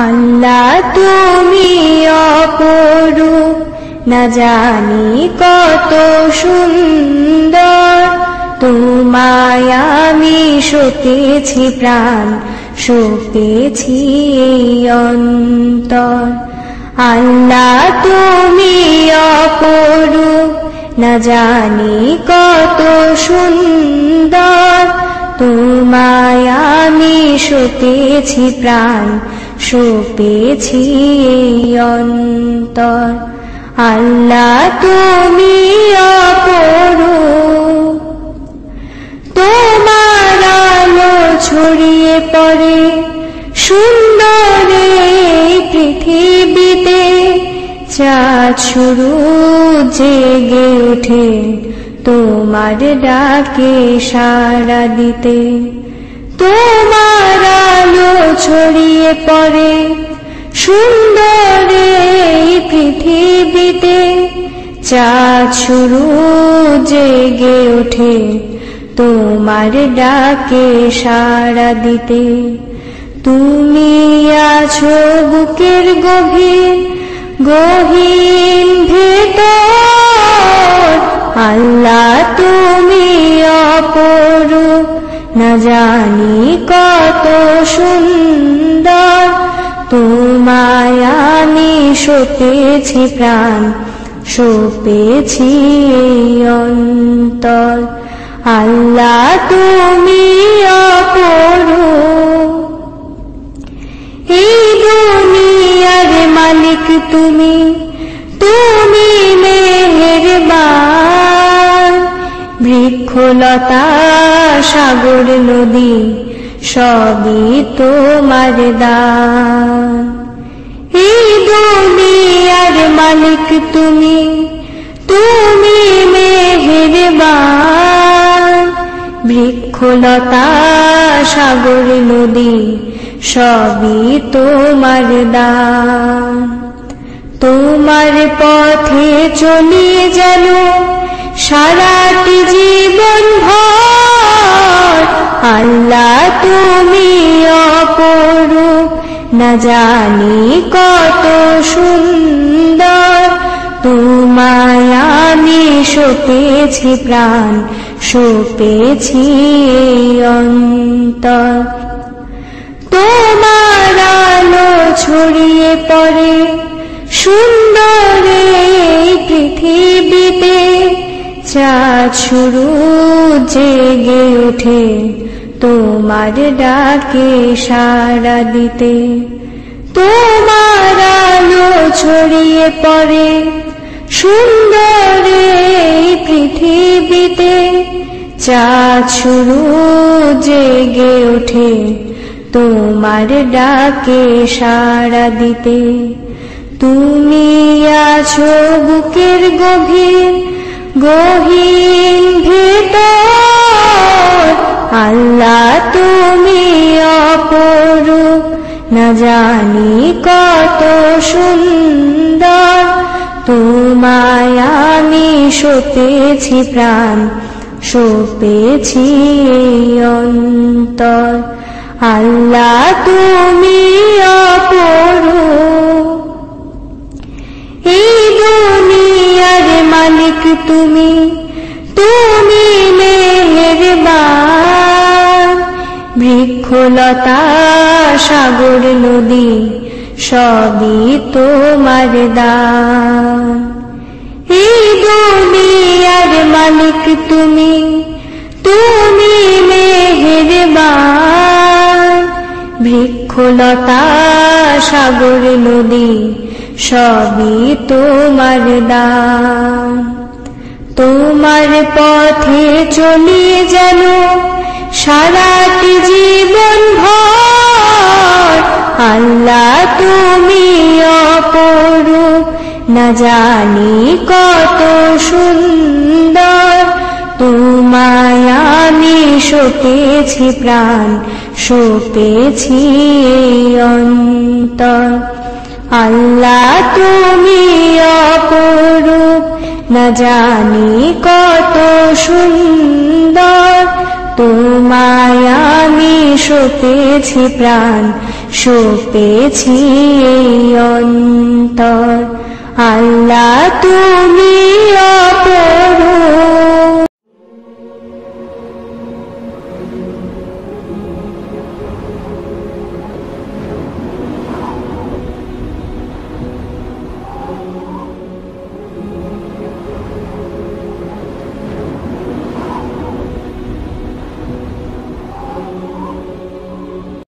আল্লাহ তুমি অপরূপ, না জানি কত সুন্দর। তোমায় আমি সপেছি প্রাণ, সপেছি এই অন্তর। আল্লাহ তুমি অপরূপ, না জানি কত সুন্দর। তোমায় আমি সপেছি প্রাণ, সপেছি এই অন্তর। আল্লাহ তুমি অপরূপ, তোমার আলো ছড়িয়ে পড়ে সুন্দর এই পৃথিবীতে। চাঁদ শুরু জেগে ওঠে তোমার ডাকে সাড়া দিতে। তোমার আলো ছড়িয়ে পড়ে সুন্দর এই পৃথিবীতে। চাঁদ শুরু জেগে ওঠে তোমার ডাকে সাড়া দিতে। তুমি আছো বুকের গভীর গহীন ভেতর। আল্লাহ তুমি অপরূপ, না জানি কত সুন্দর। তোমায় আমি সপেছি প্রাণ, সপেছি এই অন্তর। আল্লাহ তুমি অপরূপ, এই দুনিয়ার মালিক তুমি, তুমি মেহেরবান। বৃক্ষলতা সাগর নদী সবই তোমার দান। এই দুনিয়ার মালিক তুমি, তুমি মেহেরবান। বৃক্ষলতা সাগর নদী সবই তোমার দান। তোমার পথে চলি যেন সারাটি জীবন ভর। আল্লাহ তুমি অপরূপ, না জানি কত সুন্দর। তোমায় আমি সপেছি প্রাণ, সপেছি এই অন্তর। তোমার আলো ছড়িয়ে পড়ে সুন্দর এই পৃথিবীতে। চাঁদ শুরু জেগে ওঠে তোমার ডাকে সাড়া দিতে। তোমার আলো ছড়িয়ে পড়ে সুন্দর এই পৃথিবীতে। চাঁদ শুরু জেগে ওঠে তোমার ডাকে সাড়া দিতে। তুমি আছো বুকের গভীর গহীন ভেতর। আল্লাহ তুমি অপরূপ, না জানি কত সুন্দর। তোমায় আমি সপেছি প্রাণ, সপেছি এই অন্তর। আল্লাহ তুমি অপরূপ, এই দুনিয়ার মালিক তুমি, তুমি মেহেরবান। বৃক্ষলতা সাগর নদী সবই তোমার দান। এই দুনিয়ার মালিক তুমি, তুমি মেহেরবান। বৃক্ষলতা সাগর নদী সবই তোমার দান। তোমার পথে চলি যেন সারাটি জীবন ভর। আল্লাহ তুমি অপরূপ, না জানি কত সুন্দর। তোমায় আমি সপেছি প্রাণ, সপেছি এই অন্তর। আল্লাহ তুমি অপরূপ, না জানি কত সুন্দর। তোমায় আমি সঁপেছি প্রাণ, সঁপেছি এই অন্তর। আল্লাহ তুমি অপরূপ,